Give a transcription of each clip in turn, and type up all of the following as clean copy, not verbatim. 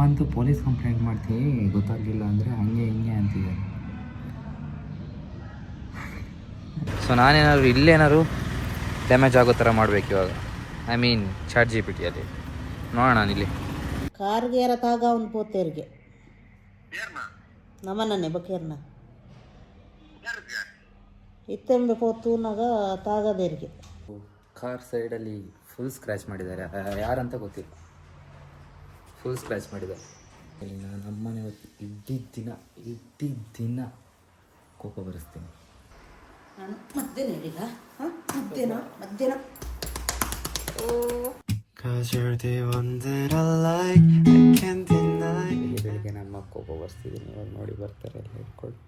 ಅಂತೂ police complaint ಮಾಡ್ತೀವಿ ಗೊತ್ತಾಗಲಿಲ್ಲ ಅಂದರೆ ಹಂಗೆ ಹಿಂಗೆ ಅಂತಿದ್ದಾರೆ. ಸೊ ನಾನೇನಾದ್ರು ಇಲ್ಲೇನಾದ್ರು ಡ್ಯಾಮೇಜ್ ಆಗೋ ಥರ ಮಾಡ್ಬೇಕು ಇವಾಗ. ಐ ಮೀನ್ ಚಾಟ್ GPT ಅಲ್ಲಿ ನೋಡೋಣ ನಾನಿಲ್ಲಿ ಕಾರ್ಗೆ ಯಾರ ತಾಗ ಒಂದು ಪೋತೇರಿಗೆ ನಮ್ಮನ್ನೇ ಬಕೇರ್ನ ಇತ್ತೆಂಬೆ ಪೋತೂನಾಗ ತಾಗದೇರಿಗೆ ಕಾರ್ ಸೈಡಲ್ಲಿ ಫುಲ್ ಸ್ಕ್ರ್ಯಾಚ್ ಮಾಡಿದ್ದಾರೆ. ಯಾರಂತ ಗೊತ್ತಿಲ್ಲ, ಫುಲ್ ಸ್ಕ್ರ್ಯಾಚ್ ಮಾಡಿದ್ದಾರೆ. ಇಲ್ಲಿ ನಾನು ನಮ್ಮನೆ ಇಡೀ ದಿನ ಕೋಪ ಬರೆಸ್ತೀನಿ. ನಾನು ಮಧ್ಯಾಹ್ನ ಹೇಳಿಲ್ಲ, ಮಧ್ಯಾಹ್ನ ಬೆಳಿಗ್ಗೆ ನಮ್ಮ ಕೋಪ ಬರ್ಸ್ತಿದ್ದೀನಿ. ಇವಾಗ ನೋಡಿ ಬರ್ತಾರೆ ಎಲ್ಲ ಇಟ್ಕೊಂಡು.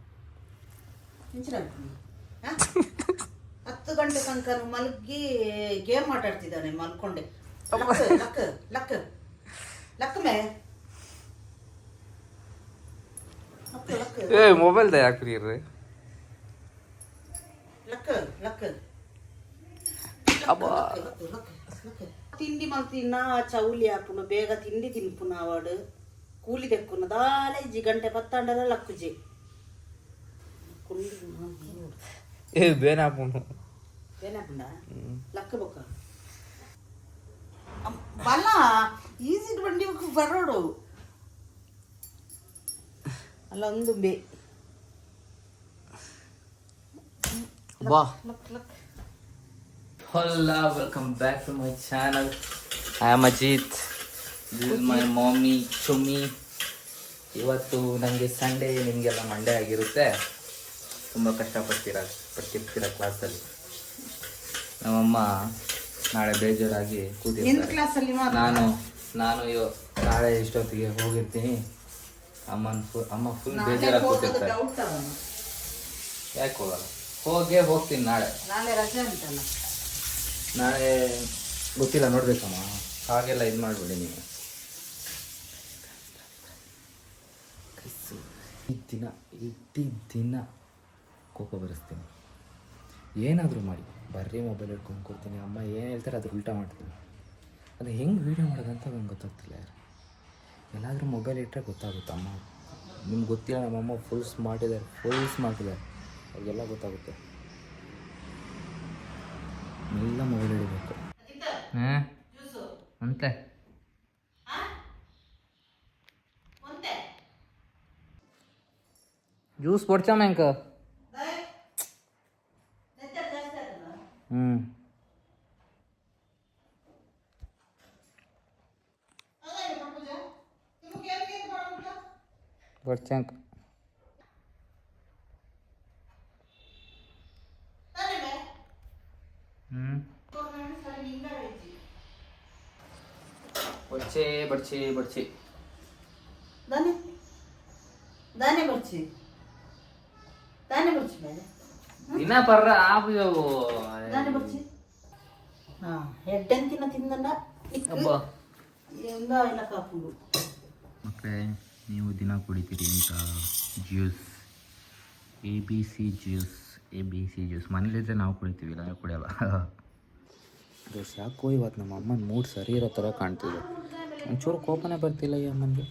10 ಗಂಟೆ ತನಕ ಮಲಗಿ ಗೇಮ್ ಆಟಾಡ್ತಿದ್ದಾನೆ ಮಲ್ಕೊಂಡೆ. ಲಕ್ ಮೇ ಮೊಬೈಲ್ದ ಯಾಕ್ರಿ ಲಕ್ ತಿಂಡಿ ಮಲ್ತಿನ ಚೌಲಿ ಹಾಪುನು ಬೇಗ ತಿಂಡಿ ತಿನ್ಪುನ ಅವಾಡು ಕೂಲಿ ತೆಕ್ಕುನ ದಾಲೇಜಿ ಗಂಟೆ 10 ಲಕ್ಕುಜಿ ಬೇನಾಪುಂಡ ಲಕ್ಕ ಬೊಕ್ಕ ಬಲ್ಲ ಈಸಿ ಬಂಡಿ ಬರೋಡು ಅಲ್ಲ ಒಂದು ಬೇ ಬಾ. Hola, welcome back to my channel. I am Ajit. This is my mommy Chumi. ಇವತ್ತು ನನಗೆ ಸಂಡೇ, ನಿಮಗೆಲ್ಲ ಮಂಡೇ ಆಗಿರುತ್ತೆ. ತುಂಬ ಕಷ್ಟಪಡ್ತಿರ್ತೀರ ಕ್ಲಾಸಲ್ಲಿ. ನಮ್ಮಮ್ಮ ನಾಳೆ ಬೇಜಾರಾಗಿ ಕೂತಿರ್ತಾರೆ. ನಾನು ನಾಳೆ ಇಷ್ಟೊತ್ತಿಗೆ ಹೋಗಿರ್ತೀನಿ. ಅಮ್ಮ ಫುಲ್ ಬೇಜಾರಾಗಿ ಕೂತಿರ್ತಾರೆ. ಯಾಕೆ ಹೋಗಲ್ಲ? ಹೋಗ್ತೀನಿ ನಾಳೆ ರಜೆ ಅಂತಲ್ಲ. ನಾಳೆ ಗೊತ್ತಿಲ್ಲ, ನೋಡ್ಬೇಕಮ್ಮ. ಹಾಗೆಲ್ಲ ಇದು ಮಾಡಿಬಿಡಿ ನೀವು. ಇಡೀ ದಿನ ಕೋಪ ಬರೆಸ್ತೀನಿ. ಏನಾದರೂ ಮಾಡಿ ಬರ್ರಿ ಮೊಬೈಲ್ ಹಿಡ್ಕೊಂಡು ಕೊಡ್ತೀನಿ. ಅಮ್ಮ ಏನು ಹೇಳ್ತಾರೆ ಅದು ಉಲ್ಟಾ ಮಾಡ್ತೀನಿ. ಅದು ಹೆಂಗೆ ವೀಡಿಯೋ ಮಾಡೋದಂತ ನಂಗೆ ಗೊತ್ತಾಗ್ತಿಲ್ಲ. ಯಾರು ಎಲ್ಲಾದರೂ ಮೊಬೈಲ್ ಇಟ್ಟರೆ ಗೊತ್ತಾಗುತ್ತೆ. ಅಮ್ಮ ನಿಮ್ಗೆ ಗೊತ್ತಿಲ್ಲ, ನಮ್ಮಮ್ಮ ಫುಲ್ ಸ್ಮಾರ್ಟ್ ಇದ್ದಾರೆ. ಅವ್ರಿಗೆಲ್ಲ ಗೊತ್ತಾಗುತ್ತೆ. ಎಲ್ಲ ಮೊಬೈಲ್ ಹಿಡಬೇಕು. ಅಂತೆ ಜ್ಯೂಸ್ ಕೊಡ್ಚಾ ಮ್ಯಾಂಕ. ಬರ್ಚಂಕ್ ಬಡ್ಚಿ ದಾನೆ ಬರ್ಚಿ ಮೇಲೆ ದಿನ ಬರ್ರ ದಾನೆ ಬರ್ಚಿ ಹೆಡ್ಡಂತಿನ ತಿಂದಲ್ಲ ಎಲ್ಲ ಕಾಪುಂಡು. ಮಕ್ಕಳೇ, ನೀವು ದಿನ ಕುಡಿತೀರಿ ಇಂಥ juice, A B C juice ಮನೇಲಿದ್ದರೆ ನಾವು ಕುಡಿತೀವಿ, ಇಲ್ಲ ಕುಡಿಯಲ್ಲ. ದೋಷ ಯಾಕೋ ಇವತ್ತು ನಮ್ಮ ಅಮ್ಮನ ಮೂಡ್ ಸರಿ ಇರೋ ಥರ ಕಾಣ್ತಿದೆ. ಒಂಚೂರು ಕೋಪನೇ ಬರ್ತಿಲ್ಲ ಈ ಅಮ್ಮನಿಗೆ.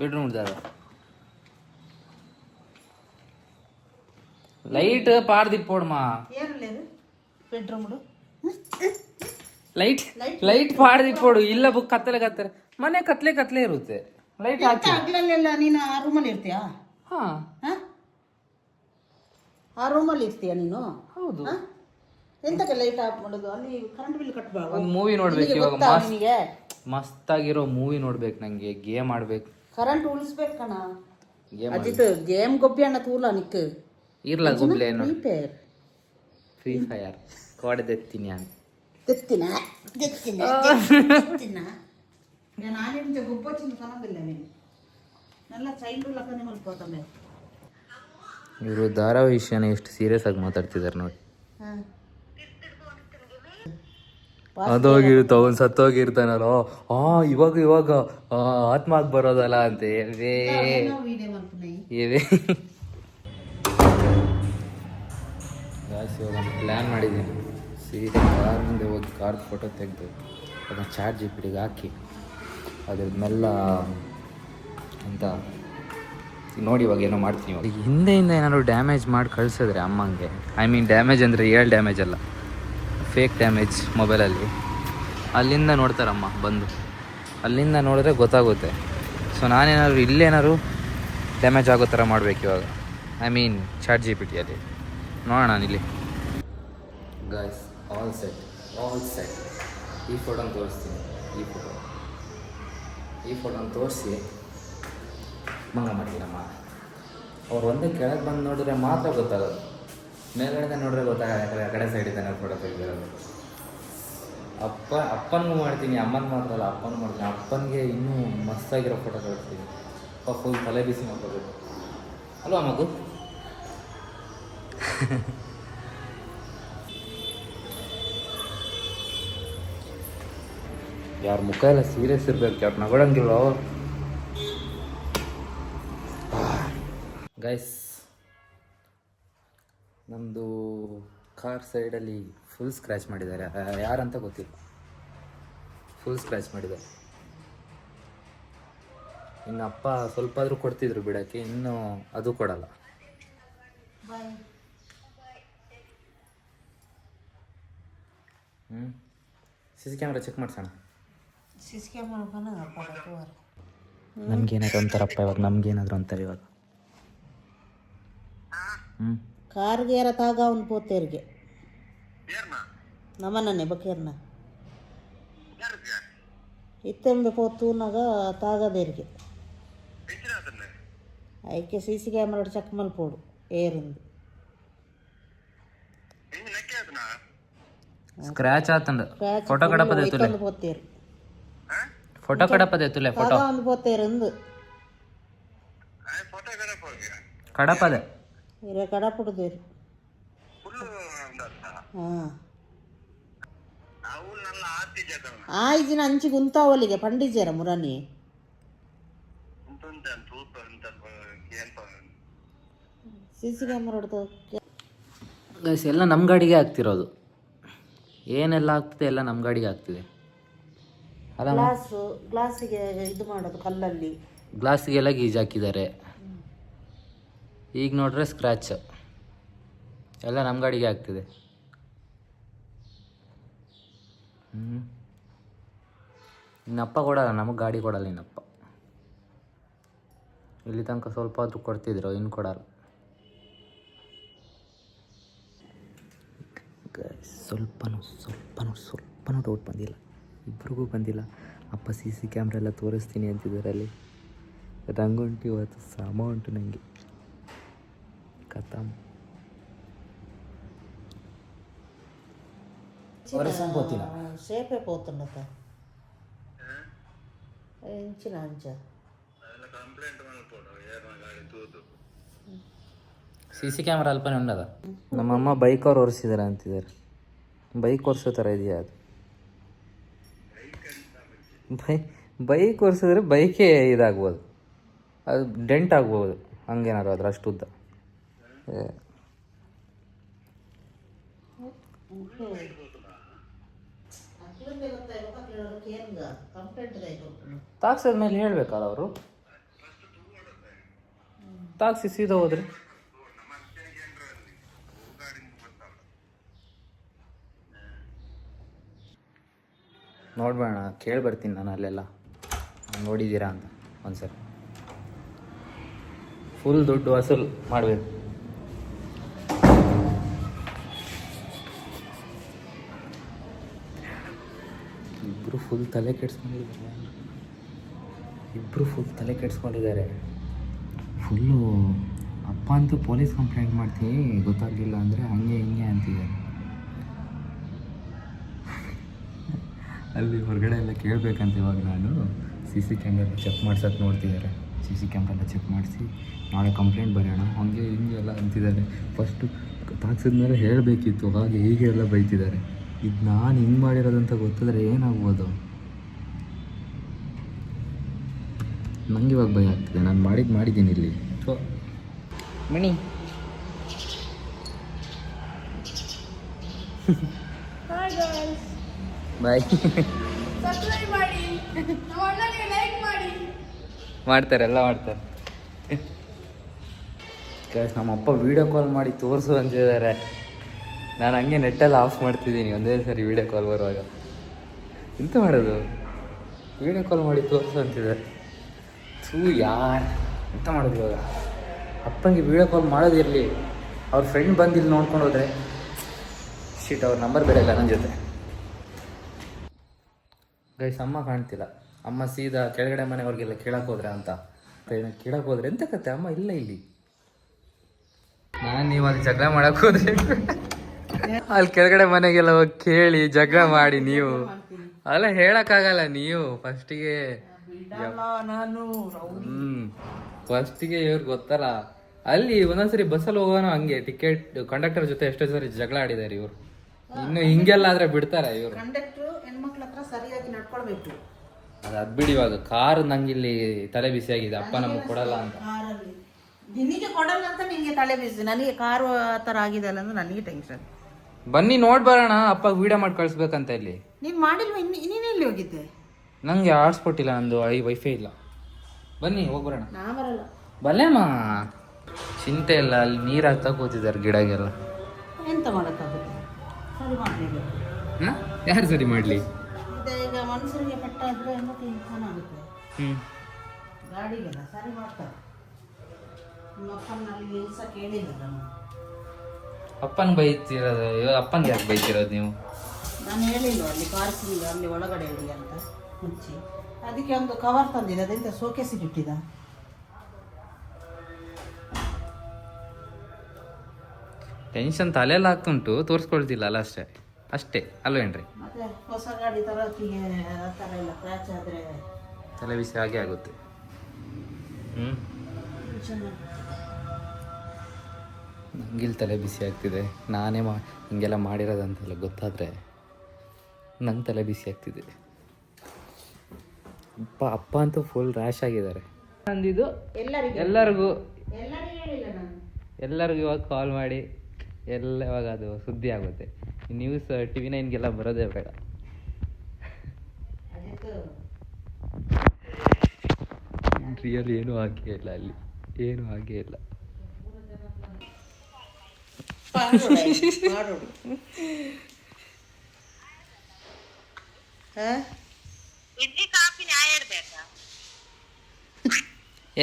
ಬೆಡ್ರೂಮ್ ಲೈಟ್ ಪಾಡ್ದಿಪ್ಪೋಡ್ಮಾ. ಲೈಟ್ ಪಾಡ್ದಿಪ್ಪೋಡು. ಇಲ್ಲ ಬುಕ್ ಕತ್ತಲೆ ಮನೆ ಕತ್ಲೆ ಇರುತ್ತೆ. ಲೈಟ್ ಹಾಕಿ. ನೀನು ಆ ರೂಮಲ್ಲಿ ಇರ್ತೀಯಾ? ಆ ರೂಮಲ್ಲಿ ಇರ್ತೀಯ ನೀನು? ಹೌದು. ಎಂತಕ್ಕೆ ಲೈಟ್ ಆಫ್ ಮಾಡೋದು? ಅಲ್ಲಿ ಕರೆಂಟ್ ಬಿಲ್ ಕಟ್ಟಬಾರ್ದು. ಒಂದು ಮೂವಿ ನೋಡ್ಬೇಕು ಇವಾಗ. ಮಸ್ತಾಗಿರೋ ಮೂವಿ ನೋಡ್ಬೇಕು. ನಂಗೆ ಗೇಮ್ ಆಡ್ಬೇಕು. ಕರೆಂಟ್ ಉಳಿಸ್ಬೇಕು ಕಣ ಅಜಿತ್. ಗೇಮ್ ಗೊಬ್ಬಿ ಅಣ್ಣ ತೂಲ ನಿಕ್ ಇರ್ಲ ಗೊಬ್ಲೆ ಫ್ರೀ ಫೈರ್ ಕೋಡೆ ತೆತ್ತೀನಿ ಅಂತ ತೆತ್ತಿನ ನಾನಿಂಚ ಗೊಬ್ಬಚ್ಚಿನ ಕನದಿಲ್ಲ ನೀನು ಎಲ್ಲ ಚೈಲ್ಡ್ ಲಕ್ಕನೆ ಮಲ್ಕೋತಂಬೆ. ಇವರು ಧಾರಾವಾಹಿ ವಿಷಯನ ಎಷ್ಟು ಸೀರಿಯಸ್ ಆಗಿ ಮಾತಾಡ್ತಿದ್ದಾರೆ ನೋಡಿ. ಅದೋಗಿರುತ್ತೆ, ಅವನು ಸತ್ತೋಗಿರ್ತಾನಲ್ಲೋ, ಇವಾಗ ಆತ್ಮ ಆಗಿ ಬರೋದಲ್ಲ ಅಂತ ಪ್ಲ್ಯಾನ್ ಮಾಡಿದ್ದೀನಿ. ಸೀದಾ ಕಾರ್ ಮುಂದೆ ಹೋಗಿ ಕಾರ್ ಫೋಟೋ ತೆಗೆದು ಅದನ್ನು ಚಾಟ್ ಜಿಪಿಟಿಗೆ ಹಾಕಿ ಅದ್ರನ್ನೆಲ್ಲ ಅಂತ ನೋಡಿ ಇವಾಗ ಏನೋ ಮಾಡ್ತೀನಿ. ಇವಾಗ ಹಿಂದೆಯಿಂದ ಏನಾದ್ರು ಡ್ಯಾಮೇಜ್ ಮಾಡಿ ಕಳಿಸಿದ್ರೆ ಅಮ್ಮಂಗೆ, ಐ ಮೀನ್ ಡ್ಯಾಮೇಜ್ ಅಂದರೆ ರಿಯಲ್ ಡ್ಯಾಮೇಜ್ ಅಲ್ಲ, ಫೇಕ್ ಡ್ಯಾಮೇಜ್ ಮೊಬೈಲಲ್ಲಿ, ಅಲ್ಲಿಂದ ನೋಡ್ತಾರಮ್ಮ ಬಂದು, ಅಲ್ಲಿಂದ ನೋಡಿದ್ರೆ ಗೊತ್ತಾಗುತ್ತೆ. ಸೊ ನಾನೇನಾದ್ರು ಇಲ್ಲೇನಾದ್ರು ಡ್ಯಾಮೇಜ್ ಆಗೋ ಥರ ಮಾಡಬೇಕು ಇವಾಗ, ಐ ಮೀನ್ ಚಾಟ್ ಜಿಪಿಟಿಯಲ್ಲಿ ನೋಡೋಣ ನಾನಿಲ್ಲಿ. Guys all set. ಈ ಫೋಟೋನ ತೋರಿಸ್ತೀನಿ, ಈ ಫೋಟೋನ ತೋರಿಸಿ ಮಂಗ ಮಾಡ್ತೀನಮ್ಮ. ಅವ್ರು ಒಂದೇ ಕೆಳಗೆ ಬಂದು ನೋಡಿದ್ರೆ ಮಾತ್ರ ಗೊತ್ತಾಗೋದು, ಮೇಲ್ಗಡೆ ನೋಡಿದ್ರೆ ಗೊತ್ತಾಗಲ್ಲ, ಯಾಕಂದರೆ ಆ ಕಡೆ ಸೈಡಿಂದ ನಾನು ಫೋಟೋ ತೆಗೆದಿರೋದು. ಅಪ್ಪನಿಗೂ ಮಾಡ್ತೀನಿ, ಅಮ್ಮನ ಮಾತ್ರ ಅಲ್ಲ ಅಪ್ಪನೂ ಮಾಡ್ತೀನಿ. ಅಪ್ಪನಿಗೆ ಇನ್ನೂ ಮಸ್ತಾಗಿರೋ ಫೋಟೋ ಕಳಿಸ್ತೀನಿ. ಅಪ್ಪ ಫುಲ್ ತಲೆ ಬಿಸಿ ಮಾಡ್ಕೋಬೇಕು ಅಲ್ವಾ ಮಗು? ಯಾರ ಮುಖ ಎಲ್ಲ ಸೀರಿಯಸ್ ಇರಬೇಕು, ಯಾರು ನಗೊಳಂಗಿಲ್ಲ. ಗೈಸ್, ನಮ್ಮದು ಕಾರ್ ಸೈಡಲ್ಲಿ ಫುಲ್ ಸ್ಕ್ರ್ಯಾಚ್ ಮಾಡಿದ್ದಾರೆ. ಯಾರಂತ ಗೊತ್ತಿಲ್ಲ, ಫುಲ್ ಸ್ಕ್ರ್ಯಾಚ್ ಮಾಡಿದ್ದಾರೆ. ಇನ್ನು ಅಪ್ಪ ಸ್ವಲ್ಪ ಆದರೂ ಕೊಡ್ತಿದ್ರು ಬಿಡೋಕ್ಕೆ, ಇನ್ನು ಅದು ಕೊಡಲ್ಲ. ಸಿ ಸಿ ಕ್ಯಾಮ್ರಾ ಚೆಕ್ ಮಾಡ್ಸೋಣ. ನಮ್ಗೇನಾದ್ರು ಅಂತಾರಪ್ಪ ಇವಾಗ, ನಮ್ಗೇನಾದ್ರು ಅಂತಾರೆ ಇವಾಗ. ಕಾರ್ಗೇರ ತಾಗ ಅವ್ನು ಪೋತೇರಿಗೆ ನಮ್ಮನೇ ಬಕೇರ್ನ ಇತ್ತೊಂದು ಪೋತೂನಾಗ ತಾಗದೇರಿಗೆ ಐಕೆ ಸಿ ಸಿ ಕ್ಯಾಮ್ರಾ ಚೆಕ್ ಮಲ್ಪೋಡು ಏರಿಂದು ಸ್ಕ್ರಾಚ್ ಆತಂದ ಫೋಟೋ ಕಡಪದೆ ತುಲೆ ಪೋತೇರು ಫೋಟೋ ಕಡಪದೆ ತುಲೆ ಫೋಟೋ ಒಂದು ಪೋತೇರಿಂದು ಕಡಪದೆ ಇರೇ ಕಡಪುಡ್ದೇರು. ಹಾಂ ಆಯ್ಜಿನ ಅಂಚಿಗೆ ಉಂತಾವಲ್ಲಿಗೆ ಪಂಡಿಜರ ಮುರಾನಿ ಸಿ ಸಿ ಕ್ಯಾಮ್ರಾ ಹೊಡೆದು ಗೈಸ್ ಎಲ್ಲ ನಮ್ಮ ಗಾಡಿಗೆ ಆಗ್ತಿರೋದು. ಏನೆಲ್ಲ ಆಗ್ತಿದೆ ಎಲ್ಲ ನಮ್ಮ ಗಾಡಿಗೆ ಆಗ್ತಿದೆ ಅಲ್ಲ. ಗ್ಲಾಸಿಗೆ ಇದು ಮಾಡೋದು ಕಲ್ಲಲ್ಲಿ, ಗ್ಲಾಸಿಗೆಲ್ಲ ಗೀಜ್ ಹಾಕಿದ್ದಾರೆ. ಈಗ ನೋಡ್ರೆ ಸ್ಕ್ರ್ಯಾಚ್ ಎಲ್ಲ ನಮ್ಮ ಗಾಡಿಗೆ ಆಗ್ತಿದೆ. ಇನ್ನಪ್ಪ ಕೊಡಲ್ಲ, ನಮಗೆ ಗಾಡಿ ಕೊಡಲ್ಲ ಇನ್ನಪ್ಪ. ಇಲ್ಲಿ ತನಕ ಸ್ವಲ್ಪ ಹೊತ್ತು ಕೊಡ್ತಿದ್ರು, ಇನ್ನು ಕೊಡಲ್ಲ. ಸ್ವಲ್ಪನೂ ಡೌಟ್ ಬಂದಿಲ್ಲ, ಇಬ್ರಿಗೂ ಬಂದಿಲ್ಲ. ಅಪ್ಪ ಸಿ ಸಿ ಕ್ಯಾಮ್ರಾ ಎಲ್ಲ ತೋರಿಸ್ತೀನಿ ಅಂತಿದ್ದಾರೆ ಅಲ್ಲಿ. ರಂಗುಂಟು ಇವತ್ತು ಸಮ ಉಂಟು ನನಗೆ ಕಥಮ್. ಸೇಪೆ పోతున్నత ಇಂಚಿನ ಅಂಚ ಸಿ ಸಿ ಕ್ಯಾಮ್ರಾ ಅಲ್ಪನೇ ಉಂಡದ. ನಮ್ಮಮ್ಮ ಬೈಕ್ ಅವ್ರು ಒರೆಸಿದಾರೆ ಅಂತಿದ್ದಾರೆ. ಬೈಕ್ ಒರೆಸೋ ಥರ ಇದೆಯಾ ಅದು? ಬೈಕ್ ಒರೆಸಿದ್ರೆ ಬೈಕೇ ಇದಾಗ್ಬೋದು, ಅದು ಡೆಂಟ್ ಆಗ್ಬೋದು, ಹಂಗೇನಾದ್ರು ಅದ್ರ ಅಷ್ಟು ಉದ್ದ. ತಾಕ್ಸಿದ್ಮೇಲೆ ಹೇಳ್ಬೇಕಲ್ಲ ಅವರು, ತಾಕ್ಸಿ ಸೀದಾ ಹೋದ್ರೆ ನೋಡ್ಬೇಡ, ಕೇಳಿ ಬರ್ತೀನಿ ನಾನು ಅಲ್ಲೆಲ್ಲ ನೋಡಿದ್ದೀರಾ ಅಂತ ಒಂದ್ಸರಿ. ಫುಲ್ ದುಡ್ಡು ವಸೂಲ್ ಮಾಡಬೇಕು. ಇಬ್ಬರು ಫುಲ್ ತಲೆ ಕೆಡಿಸ್ಕೊಂಡಿದ್ದಾರೆ. ಫುಲ್ಲು ಅಪ್ಪ ಅಂತೂ ಪೊಲೀಸ್ ಕಂಪ್ಲೇಂಟ್ ಮಾಡ್ತೀನಿ ಗೊತ್ತಾಗಲಿಲ್ಲ ಅಂದರೆ ಹಂಗೆ ಹಿಂಗೆ ಅಂತಿದ್ದಾರೆ. ಅಲ್ಲಿ ಹೊರಗಡೆ ಎಲ್ಲ ಕೇಳಬೇಕಂತ ಇವಾಗ ನಾನು ಸಿ ಸಿ ಕ್ಯಾಮ್ರಾ ಚೆಕ್ ಮಾಡ್ಸೋಕೆ ನೋಡ್ತಿದ್ದಾರೆ. ಸಿ ಸಿ ಕ್ಯಾಮ್ರಾ ಎಲ್ಲ ಚೆಕ್ ಮಾಡಿಸಿ ನಾಳೆ ಕಂಪ್ಲೇಂಟ್ ಬರೆಯೋಣ ಹಂಗೆ ಹಿಂಗೆ ಎಲ್ಲ ಅಂತಿದ್ದಾರೆ. ಫಸ್ಟು ತಾಕ್ಸಿದ್ಮೇಲೆ ಹೇಳಬೇಕಿತ್ತು, ಹಾಗೆ ಹೀಗೆ ಎಲ್ಲ ಬೈತಿದ್ದಾರೆ. ಇದು ನಾನು ಹಿಂಗೆ ಮಾಡಿರೋದಂತ ಗೊತ್ತಿದ್ರೆ ಏನಾಗ್ಬೋದು? ನಂಗೆ ಇವಾಗ ಭಯ ಆಗ್ತಿದೆ. ನಾನು ಮಾಡಿದ್ದೀನಿ ಇಲ್ಲಿ. ಸೊ ಮಣಿ ಹಾಯ್ ಗೈಸ್, ಬಾಯ್. ಸಬ್ಸ್ಕ್ರೈಬ್ ಮಾಡಿ, ನಮ್ಮ ಅಣ್ಣನಿಗೆ ಲೈಕ್ ಮಾಡಿ. ಮಾಡ್ತಾರೆ, ಎಲ್ಲ ಮಾಡ್ತಾರೆ. ನಮ್ಮಪ್ಪ ವೀಡಿಯೋ ಕಾಲ್ ಮಾಡಿ ತೋರಿಸು ಅಂತಿದ್ದಾರೆ. ನಾನು ಹಂಗೆ ನೆಟ್ಟೆಲ್ಲ ಆಫ್ ಮಾಡ್ತಿದ್ದೀನಿ ಒಂದೇ ಸರಿ ವೀಡಿಯೋ ಕಾಲ್ ಬರುವಾಗ. ಎಂತ ಮಾಡೋದು, ವೀಡಿಯೋ ಕಾಲ್ ಮಾಡಿ ತೋರಿಸು ಅಂತಿದ್ದಾರೆ. ಎಂತ ಮಾಡೋದು ಇವಾಗ? ಅಪ್ಪನಿಗೆ ವೀಡಿಯೋ ಕಾಲ್ ಮಾಡೋದಿರಲಿ, ಅವ್ರ ಫ್ರೆಂಡ್ ಬಂದು ಇಲ್ಲಿ ನೋಡ್ಕೊಂಡು ಹೋದ್ರೆ ಶೀಟ್, ಅವ್ರ ನಂಬರ್ ಬೇರೆ ಇಲ್ಲ ನನ್ನ ಜೊತೆ. ಗೈಸ್, ಅಮ್ಮ ಕಾಣ್ತಿಲ್ಲ. ಅಮ್ಮ ಸೀದಾ ಕೆಳಗಡೆ ಮನೆಯವ್ರಿಗೆಲ್ಲ ಕೇಳಕ್ಕೆ ಹೋದ್ರೆ ಅಂತ ಕೇಳಕ್ಕೆ ಹೋದ್ರೆ ಎಂತ ಕತೆ, ಅಮ್ಮ ಇಲ್ಲ ಇಲ್ಲಿ. ನಾನು ನೀವು ಅಲ್ಲಿ ಜಗಳ ಮಾಡಕ್ಕೆ ಹೋದ್ರೆ ಅಲ್ಲಿ ಕೆಳಗಡೆ ಮನೆಗೆಲ್ಲ ಹೋಗಿ ಕೇಳಿ ಜಗಳ ಮಾಡಿ ನೀವು ಅಲ್ಲ ಹೇಳಕ್ಕಾಗಲ್ಲ. ನೀವು ಫಸ್ಟಿಗೆ ಫಸ್ಟಿಗೆ ಇವ್ರಿಗೆ ಗೊತ್ತಲ್ಲ. ಅಲ್ಲಿ ಒಂದೊಂದ್ಸರಿ ಬಸ್ಸಲ್ಲಿ ಹೋಗೋಣ ಹಂಗೆ ಟಿಕೆಟ್ ಕಂಡಕ್ಟರ್ ಜೊತೆ ಎಷ್ಟೋ ಸರಿ ಜಗಳ ಆಡಿದ್ದಾರೆ ಇವರು. ಇನ್ನು ಹಿಂಗೆಲ್ಲ ಆದ್ರೆ ಬಿಡ್ತಾರ ಇವರು? ಕಂಡಕ್ಟರ್ ಹೆಣ್ಮಕ್ಳ ಹತ್ರ ಸರಿಯಾಗಿ ನಡ್ಕೊಳ್ಬೇಕು. ಅದ್ ಬಿಡಿ, ಇವಾಗ ಕಾರ್ ನಂಗಿಲ್ಲಿ ತಲೆ ಬಿಸಿ ಆಗಿದೆ, ಅಪ್ಪ ನಮಗೆ ಕೊಡಲ್ಲ ಅಂತ. ಕಾರಲ್ಲಿ ನಿನಗೆ ಕೊಡಲ್ಲ ಅಂತ ನಿಂಗೆ ತಲೆ ಬಿಸಿ, ನನಗೆ ಕಾರು ಆ ಥರ ಆಗಿದೆ ಅಲ್ಲ ಅಂದ್ರೆ ನನಗೆ ಟೆನ್ಷನ್. ಬನ್ನಿ ನೋಡ್ ಬರೋಣ, ಅಪ್ಪ ವಿಡಿಯೋ ಮಾಡಿ ಕಳಿಸ್ಬೇಕಂತ. ಇಲ್ಲಿ ನೀನು ಮಾಡಿಲ್ವ? ನೀನೆಲ್ಲಿ ಹೋಗಿದ್ದೆ? ನಂಗೆ ಹಾಟ್ಸ್ಪಾಟ್ ಇಲ್ಲ, ನಂದು ವೈಫೈ ಇಲ್ಲ. ಬನ್ನಿ ಹೋಗ್ಬರೋಣ. ನಾ ಬರಲ್ಲ. ಬಲ್ಲೇಮ್ಮ, ಚಿಂತೆ ಇಲ್ಲ. ಅಲ್ಲಿ ನೀರು ಹಾಕ್ತಾ ಕೂತಿದ್ದಾರೆ ಗಿಡಗೆಲ್ಲ. ಎಂತ ಮಾಡೋಕ್ಕಾಗುತ್ತೆ, ಸರಿ ಮಾಡಲಿಲ್ಲ. ಯಾರು ಸರಿ ಮಾಡಲಿ? ಈಗ ಮನುಷ್ಯರಿಗೆ ಪೆಟ್ಟಾದ್ರೆ ಮತ್ತೆ ಏನಾಗುತ್ತೆ? ಗಾಡಿಗೆಲ್ಲ ಸರಿ ಮಾಡ್ತಾರೆ. ನಿಮ್ಮ ಅಪ್ಪನಲ್ಲಿ ನಿಲ್ಸ ಕೇಳಿಲ್ಲ ನಾನು. ಅಪ್ಪನ ಬೈತಿರೋದು ಇವಾಗ, ಅಪ್ಪನಿಗೆ ಯಾಕೆ ಬೈತಿರೋದು ನೀವು? ನಾನು ಹೇಳಿಲ್ಲ ಅಲ್ಲಿ ಪಾರ್ಕಿಂಗ್ ಅಲ್ಲಿ ಒಳಗಡೆ ಇಡಿ ಅಂತ ಮುಚ್ಚಿ. ಅದಕ್ಕೆ ಒಂದು ಕವರ್ ತಂದಿದೆ, ಅದೆಂತ ಶೋಕೇಸಿಗೆ ಇಟ್ಟಿದ್ದ. ಟೆನ್ಷನ್ ತಲೆಯಲ್ಲಿ ಆಗ್ತುಂಟು, ತೋರಿಸ್ಕೊಳ್ತಿಲ್ಲ ಅಲ್ಲ, ಅಷ್ಟೇ ಅಲ್ವೇನ್ರಿ? ಮತ್ತೆ ಹೊಸ ಗಾಡಿ ತರೋತ್ತಿಗೆ ಆ ಥರ ಎಲ್ಲ ಕ್ರ್ಯಾಚ್ ಆದರೆ ತಲೆ ಬಿಸಿ ಹಾಗೆ ಆಗುತ್ತೆ. ನಂಗಿಲ್ಲಿ ತಲೆ ಬಿಸಿ ಆಗ್ತಿದೆ. ನಾನೇ ಹಿಂಗೆಲ್ಲ ಮಾಡಿರೋದಂತೆಲ್ಲ ಗೊತ್ತಾದರೆ ನಂಗೆ ತಲೆ ಬಿಸಿ ಆಗ್ತಿದೆ. ಅಪ್ಪ ಅಂತೂ ಫುಲ್ ರ್ಯಾಶ್ ಆಗಿದ್ದಾರೆ. ಅಂದಿದ್ದು ಎಲ್ಲರಿಗೂ ಇವಾಗ ಕಾಲ್ ಮಾಡಿ ಎಲ್ಲ ಇವಾಗ ಅದು ಸುದ್ದಿ ಆಗುತ್ತೆ. ನ್ಯೂಸ್ TV 9 ಬರೋದೇ ಬೇಡ. ರಿಯಲ್ ಏನೂ ಹಾಗೇ ಇಲ್ಲ, ಅಲ್ಲಿ ಏನೂ ಹಾಗೇ ಇಲ್ಲ.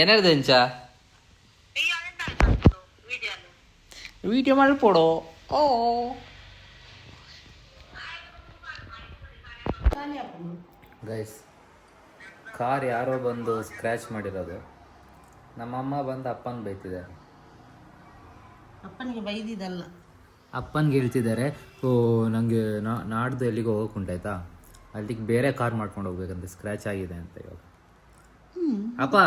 ಏನಾರ್ದು ಎಂಚ ವಿಡಿಯೋ ಮಾಡಿಕೊಡು. ಗೈಸ್, ಕಾರ್ ಯಾರೋ ಬಂದು ಸ್ಕ್ರ್ಯಾಚ್ ಮಾಡಿರೋದು. ನಮ್ಮಮ್ಮ ಬಂದು ಅಪ್ಪನ ಬೈತಿದ್ದಾರೆ. ಅಪ್ಪನಿಗೆ ಬೈದಿದ್ದಲ್ಲ, ಅಪ್ಪನಿಗೆ ಹೇಳ್ತಿದ್ದಾರೆ, ಓ ನನಗೆ ನಾಡ್ದು ಎಲ್ಲಿಗೆ ಹೋಗೋಕೆ ಉಂಟಾಯ್ತಾ, ಅಲ್ಲಿಗೆ ಬೇರೆ ಕಾರ್ ಮಾಡ್ಕೊಂಡು ಹೋಗ್ಬೇಕಂತ, ಸ್ಕ್ರ್ಯಾಚ್ ಆಗಿದೆ ಅಂತ. ಇವಾಗ ಅಪ್ಪ,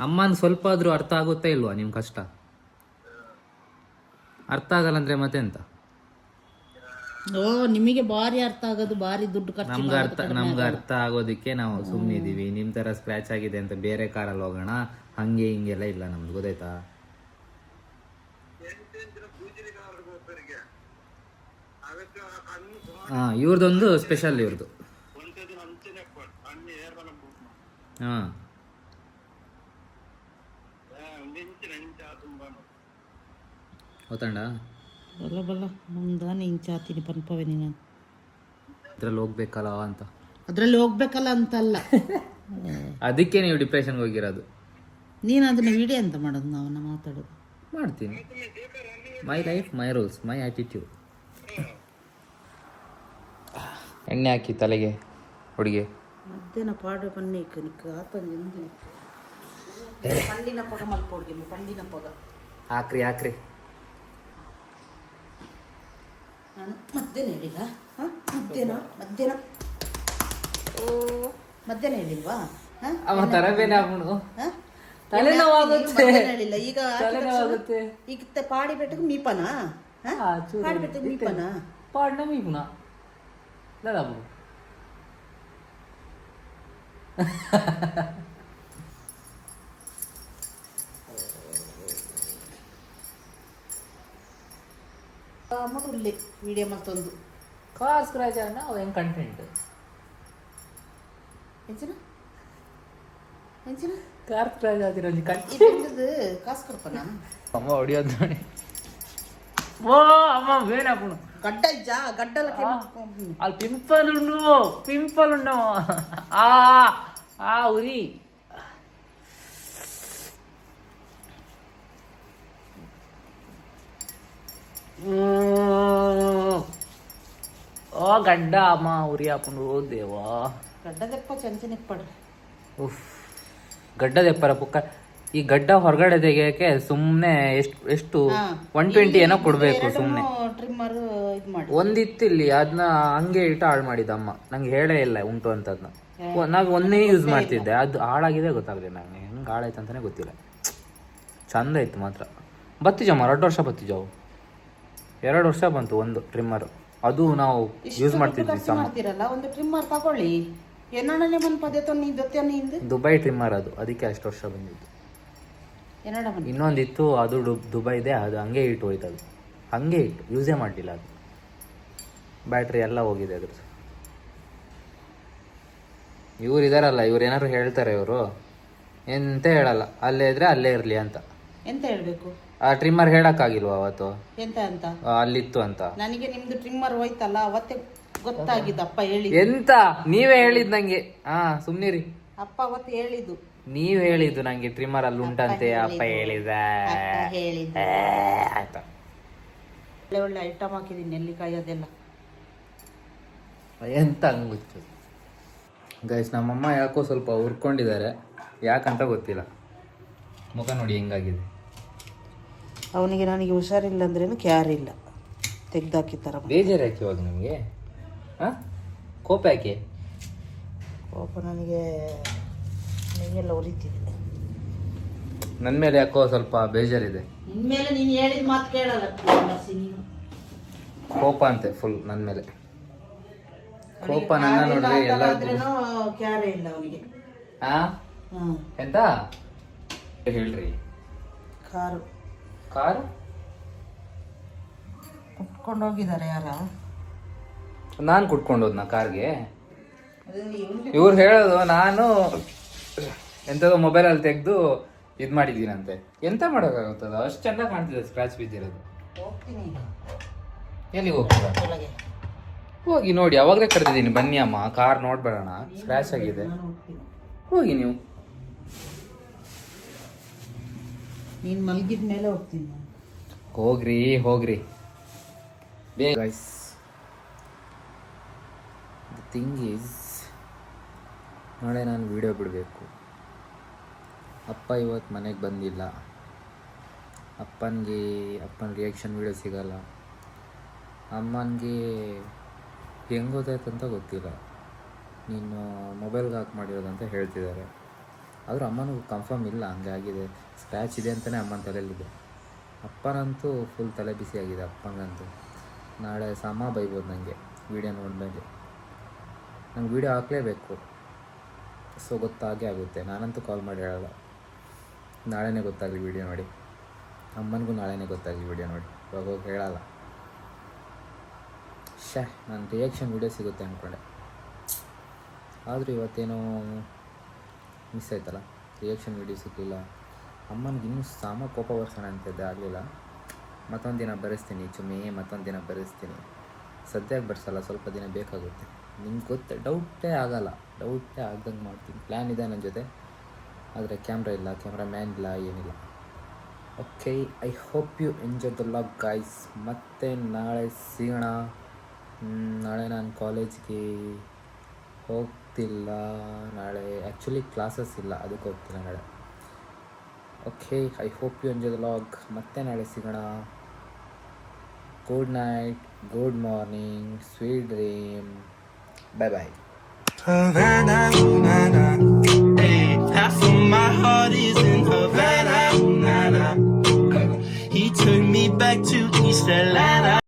ಅಮ್ಮನ ಸ್ವಲ್ಪ ಆದರೂ ಅರ್ಥ ಆಗುತ್ತಾ ಇಲ್ವಾ ನಿಮ್ಮ ಕಷ್ಟ? ಅರ್ಥ ಆಗಲ್ಲ ಅಂದರೆ ಮತ್ತೆ ಎಂತ? ಓ, ನಿಮಗೆ ಭಾರಿ ಅರ್ಥ ಆಗೋದು, ಭಾರಿ ದುಡ್ಡು ಖರ್ಚು. ನಮ್ಗೆ ಅರ್ಥ ಆಗೋದಕ್ಕೆ ನಾವು ಸುಮ್ಮನಿದ್ದೀವಿ. ನಿಮ್ಮ ಥರ ಸ್ಕ್ರ್ಯಾಚ್ ಆಗಿದೆ ಅಂತ ಬೇರೆ ಕಾರಲ್ಲಿ ಹೋಗೋಣ ಹಂಗೆ ಹಿಂಗೆಲ್ಲ ಇಲ್ಲ ನಮ್ದು, ಗೊತ್ತಾಯ್ತಾ? ಹಾಂ, ಇವ್ರದ್ದೊಂದು ಸ್ಪೆಷಲ್, ಇವ್ರದ್ದು. ಹಾಂ, ಗೊತ್ತಂಡ ಬಲ್ಲ ಬಲ್ಲ ಮುಂದೆ ನೀನು ಚಾತೀನಿ ಪನ್ಪವೆ ನೀನು ಅದ್ರಲ್ಲಿ ಹೋಗ್ಬೇಕಲ್ಲ ಅಂತ. ಅದರಲ್ಲಿ ಹೋಗ್ಬೇಕಲ್ಲ ಅಂತಲ್ಲ, ಅದಕ್ಕೆ ನೀವು ಡಿಪ್ರೆಷನ್ಗೆ ಹೋಗಿರೋದು. ನೀನು ಅದನ್ನ ವಿಡಿಯೋ ಅಂತ ಮಾಡೋದು, ನಾವು ಮಾತಾಡೋದು ಮಾಡ್ತೀನಿ. My life my rules my attitude. ಎಣ್ಣೆ ಹಾಕಿ ತಲೆಗೆ ಹುಡುಗಿ. ಮಧ್ಯಾಹ್ನ ಪಾಡು ಪನ್ನಿ ನಿಕ್ಕ ಆತಂದು ಪಂಡಿನ ಪೊಗ ಮಲ್ಪೋಡ್ಗೆ ಪಂಡಿನ ಪೊಗ ಹಾಕ್ರಿ ಹಾಕ್ರಿ. ನಾನು ಮಧ್ಯಾಹ್ನ ಹೇಳಿಲ್ಲ? ಮಧ್ಯಾಹ್ನ ಓ ಮಧ್ಯಾಹ್ನ ಹೇಳಿಲ್ವಾ? ಅವ ತರಬೇನೆ ಆಗ್ಬಿಡು, ಹೇಳಿಲ್ಲ. ಈಗ ಈಗ ಪಾಡಿ ಬೆಟ್ಟಕ್ಕೆ ಮೀಪನ, ಪಾಡಿ ಬೆಟ್ಟಕ್ಕೆ ಮೀಪನ, ಪಾಡ್ನ ಮೀಪುನ ದಾಬು. ಮುಡುಲ್ಲಿ ವಿಡಿಯೋ ಮತ್ತೊಂದು ಕಾರ್ ಸ್ಕ್ರಾಚ್ ಆಗ ನಾವು ಹೆಂಗೆ ಕಂಟೆಂಟ್ ಎಂಚಿನ ಎಂಚಿನ ಕಾರ್ ಸ್ಕ್ರಾಚ್ ಆಗಿರೋ ಇದು ಕಾಸು ಕೊಡ್ಪ ನಾನು ಅಮ್ಮ ಹೊಡಿಯೋದು ನೋಡಿ. ಓ ಅಮ್ಮ ಬೇಡಪ್ಪು ಗಡ್ಡ ಇಜ್ಜ ಗಡ್ಡಲ್ಲ ಅಲ್ಲಿ ಪಿಂಪಲ್ ಉಂಡು ಆ ಉರಿ. ಓ ಗಡ್ಡ ಅಮ್ಮ ಉರಿ ಹಾಕೊಂಡು ದೇವಾ ಗಡ್ಡದೆಪ್ಪ ಚಂಚನಿಪ್ಪಡ್ರಿ. ಉಫ್ ಗಡ್ಡ ದೆಪ್ಪರ ಪುಕ್ಕ. ಈ ಗಡ್ಡ ಹೊರಗಡೆ ತೆಗಿಯಕ್ಕೆ ಸುಮ್ಮನೆ ಎಷ್ಟು 120 ಏನೋ ಕೊಡ್ಬೇಕು ಸುಮ್ಮನೆ. ಟ್ರಿಮ್ಮರ್ ಇದು ಮಾಡಿ ಒಂದಿತ್ತು ಇಲ್ಲಿ, ಅದನ್ನ ಹಂಗೆ ಇಟ್ಟು ಹಾಳು ಮಾಡಿದ ಅಮ್ಮ. ನಂಗೆ ಹೇಳೇ ಇಲ್ಲ ಉಂಟು ಅಂತದ್ನ. ನಾವು ಒಂದೇ ಯೂಸ್ ಮಾಡ್ತಿದ್ದೆ, ಅದು ಹಾಳಾಗಿದೆ ಗೊತ್ತಾಗಲಿಲ್ಲ ನಂಗೆ. ಹೆಂಗೆ ಹಾಳಾಯ್ತು ಅಂತಾನೆ ಗೊತ್ತಿಲ್ಲ. ಚಂದ ಇತ್ತು ಮಾತ್ರ. ಬತ್ತಿಜಮ್ಮ 2 ವರ್ಷ ಬತ್ತಿಜವು. 2 ವರ್ಷ ಬಂತು ಒಂದು ಟ್ರಿಮ್ಮರ್. ಅದು ನಾವು ಯೂಸ್ ಮಾಡ್ತಿದ್ವಿ. ಮಾಡ್ತೀರಲ್ಲ ಒಂದು ಟ್ರಿಮ್ಮರ್ ತಗೊಳ್ಳಿ. ಎನ್ನಡನೆ ಬಂದು ಪದ್ಯತ ನೀ ದೊತ್ತನಿಂದ ದುಬೈ ಟ್ರಿಮ್ಮರ್ ಅದು, ಅದಕ್ಕೆ ಅಷ್ಟು ವರ್ಷ ಬಂದಿತ್ತು. ಇನ್ನೊಂದಿತ್ತು ಅದು ದುಬೈದೆ, ಅದು ಹಂಗೆ ಇಟ್ಟು ಹೋಯ್ತು. ಅದು ಹಂಗೆ ಇಟ್ಟು ಯೂಸೇ ಮಾಡಲಿಲ್ಲ. ಅದು ಬ್ಯಾಟ್ರಿ ಎಲ್ಲ ಹೋಗಿದೆ ಅದ್ರದ್ದು. ಇವ್ರು ಇದಾರಲ್ಲ, ಇವ್ರು ಏನಾದ್ರು ಹೇಳ್ತಾರೆ, ಇವರು ಎಂತ ಹೇಳಲ್ಲ. ಅಲ್ಲೇ ಇದ್ರೆ ಅಲ್ಲೇ ಇರಲಿ ಅಂತ. ಎಂತ ಹೇಳ್ಬೇಕು? ಆ ಟ್ರಿಮ್ಮರ್ ಹೇಳಕ್ಕಾಗಿಲ್ವಾ ಅವತ್ತು? ಎಂತ ಅಂತ ಅಲ್ಲಿತ್ತು ಅಂತ. ನನಗೆ ನಿಮ್ದು ಟ್ರಿಮ್ಮರ್ ಹೋಯ್ತಲ್ಲ ಅವತ್ತೇ ಗೊತ್ತಾಗಿದ್ದು. ಅಪ್ಪ ಹೇಳಿ ಎಂತ ನೀವೇ ಹೇಳಿದ್ ನಂಗೆ. ಸುಮ್ನಿರಿ. ಅಪ್ಪ ಅವತ್ತು ಹೇಳಿದ್ದು. ನೀವ್ ಹೇಳಿದ್ದು ನಂಗೆ ಟ್ರಿಮ್ಮರ್ ಅಲ್ಲಿ ಉಂಟಂತೆ. ಅಪ್ಪ ಹೇಳಿದ ಆಯ್ತಾ. ಒಳ್ಳೆ ಒಳ್ಳೆ ಐಟಮ್ ಹಾಕಿದೀನಿ, ನೆಲ್ಲಿಕಾಯಿ ಅದೆಲ್ಲ. ಎಂತ ಹಂಗುಚ್ಚು ಗೈಸ್. ನಮ್ಮಮ್ಮ ಯಾಕೋ ಸ್ವಲ್ಪ ಉರ್ಕೊಂಡಿದ್ದಾರೆ, ಯಾಕಂತ ಗೊತ್ತಿಲ್ಲ. ಮುಖ ನೋಡಿ ಹೆಂಗಾಗಿದೆ. ಅವನಿಗೆ ನನಗೆ ಹುಷಾರಿಲ್ಲ ಅಂದ್ರೇನು ಕ್ಯಾರ್ ಇಲ್ಲ, ತೆಗ್ದಾಕಿತ್ತಾರ. ಬೇಜಾರು ಯಾಕೆ ಇವಾಗ ನಿಮಗೆ? ಕೋಪ ಯಾಕೆ? ಕೋಪ ನನಗೆ ನೀವೆಲ್ಲ ಉರಿತಿದೆ. ನನ್ನ ಮೇಲೆ ಯಾಕೋ ಸ್ವಲ್ಪ ಬೇಜಾರಿದೆ. ಇನ್ಮೇಲೆ ನೀನು ಹೇಳಿದ ಮಾತು ಕೇಳಲ್ಲ. ಕೋಪ ಅಂತೆ ಫುಲ್ ನನ್ನ ಮೇಲೆ. ಕೋಪ ನನ್ನ ನೋಡ್ರಿ ಎಲ್ಲ ಕ್ಯಾರೇ ಇಲ್ಲ ಅವನಿಗೆ. ಎಂತ ಹೇಳ್ರಿ? ಕಾರು ಕಾರು ಕುಟ್ಕೊಂಡು ಹೋಗಿದ್ದಾರೆ. ಯಾರ? ನಾನು ಕುಟ್ಕೊಂಡು ಹೋದ್ನ ಕಾರ್ಗೆ? ಇವ್ರು ಹೇಳೋದು ನಾನು ಎಂಥದೋ ಮೊಬೈಲಲ್ಲಿ ತೆಗೆದು ಇದು ಮಾಡಿದ್ದೀನಂತೆ. ಎಂತ ಮಾಡೋಕ್ಕಾಗುತ್ತದ? ಅಷ್ಟು ಚೆನ್ನಾಗಿ ಕಾಣ್ತಿದೆ ಸ್ಕ್ರಾಚ್ ಬಿದ್ದಿರೋದು. ಹೋಗ್ತೀನಿ. ಎಲ್ಲಿಗೆ ಹೋಗ್ತೀರಾ? ಹೋಗಿ ನೋಡಿ, ಅವಾಗಲೇ ಕರೆದಿದ್ದೀನಿ ಬನ್ನಿ ಅಮ್ಮ, ಕಾರ್ ನೋಡ್ಬೇಡೋಣ, ಸ್ಕ್ರಾಚ್ ಆಗಿದೆ. ಹೋಗಿ ನೀವು. ನೀನು ಮಲಗಿದ ಮೇಲೆ ಹೋಗ್ತೀನಿ. ಹೋಗ್ರಿ ಹೋಗ್ರಿ ಬೇಗ. ಗೈಸ್, ದ ಥಿಂಗ್ ಈಸ್, ನಾಳೆ ನಾನು ವಿಡಿಯೋ ಬಿಡಬೇಕು. ಅಪ್ಪ ಇವತ್ತು ಮನೆಗೆ ಬಂದಿಲ್ಲ. ಅಪ್ಪನ ರಿಯಾಕ್ಷನ್ ವಿಡಿಯೋ ಸಿಗಲ್ಲ. ಅಮ್ಮನಿಗೆ ಹೆಂಗೆ ಗೊತ್ತಾಯ್ತು ಅಂತ ಗೊತ್ತಿಲ್ಲ. ನೀನು ಮೊಬೈಲ್ಗೆ ಹಾಕಿ ಮಾಡಿರೋದಂತ ಹೇಳ್ತಿದ್ದಾರೆ. ಆದರೂ ಅಮ್ಮನಿಗೂ ಕನ್ಫರ್ಮ್ ಇಲ್ಲ ಹಂಗೆ ಆಗಿದೆ, ಸ್ಕ್ರ್ಯಾಚ್ ಇದೆ ಅಂತಲೇ ಅಮ್ಮನ ತಲೆಯಲ್ಲಿದೆ. ಅಪ್ಪನಂತೂ ಫುಲ್ ತಲೆ ಬಿಸಿಯಾಗಿದೆ. ಅಪ್ಪನಿಗಂತೂ ನಾಳೆ ಸಮ ಬೈಬೋದು ನನಗೆ ವೀಡಿಯೋ ನೋಡಿದ್ಮೇಲೆ. ನಂಗೆ ವೀಡಿಯೋ ಹಾಕಲೇಬೇಕು, ಸೊ ಗೊತ್ತಾಗೇ ಆಗುತ್ತೆ. ನಾನಂತೂ ಕಾಲ್ ಮಾಡಿ ಹೇಳಲ್ಲ. ನಾಳೆನೇ ಗೊತ್ತಾಗಲಿ ವೀಡಿಯೋ ನೋಡಿ. ಅಮ್ಮನಿಗೂ ನಾಳೆನೇ ಗೊತ್ತಾಗಲಿ ವೀಡಿಯೋ ನೋಡಿ. ಇವಾಗ ಹೋಗಿ ಹೇಳಲ್ಲ. ನನ್ನ ರಿಯಾಕ್ಷನ್ ವೀಡಿಯೋ ಸಿಗುತ್ತೆ ಅಂದ್ಕೊಂಡೆ, ಆದರೂ ಇವತ್ತೇನೋ ಮಿಸ್ ಆಯ್ತಲ್ಲ, ರಿಯಾಕ್ಷನ್ ವೀಡಿಯೋ ಸಿಗಲಿಲ್ಲ. ಅಮ್ಮನಿಗೆ ಇನ್ನೂ ಸಾಮ ಕೋಪ ಬರ್ಸೋಣ ಅಂತಿದ್ದೆ, ಆಗಲಿಲ್ಲ. ಮತ್ತೊಂದು ದಿನ ಬರೆಸ್ತೀನಿ ಮತ್ತೊಂದು ದಿನ ಬರೆಸ್ತೀನಿ. ಸದ್ಯಕ್ಕೆ ಬರ್ಸಲ್ಲ, ಸ್ವಲ್ಪ ದಿನ ಬೇಕಾಗುತ್ತೆ. ನಿಮ್ಗೆ ಗೊತ್ತೇ, ಡೌಟೇ ಆಗ್ದಂಗೆ ಮಾಡ್ತೀನಿ. ಪ್ಲ್ಯಾನ್ ಇದೆ ನನ್ನ ಜೊತೆ, ಆದರೆ ಕ್ಯಾಮ್ರಾ ಇಲ್ಲ, ಕ್ಯಾಮ್ರಾಮ್ಯಾನ್ ಇಲ್ಲ, ಏನಿಲ್ಲ. Okay, I hope you enjoy the vlog guys. ಮತ್ತೆ ನಾಳೆ ಸಿಗೋಣ. ನಾಳೆ ನಾನು ಕಾಲೇಜ್ಗೆ ಹೋಗ್ತಿಲ್ಲ. ನಾಳೆ ಆ್ಯಕ್ಚುಲಿ ಕ್ಲಾಸಸ್ ಇಲ್ಲ, ಅದಕ್ಕೆ ಹೋಗ್ತಿಲ್ಲ ನಾಳೆ. Okay, I hope you enjoy the vlog. ಮತ್ತೆ ನಾಳೆ ಸಿಗೋಣ. Good night, good morning, sweet dream. Bye bye. Havana, na-na. Hey, half of my heart is in Havana, na-na. He took me back to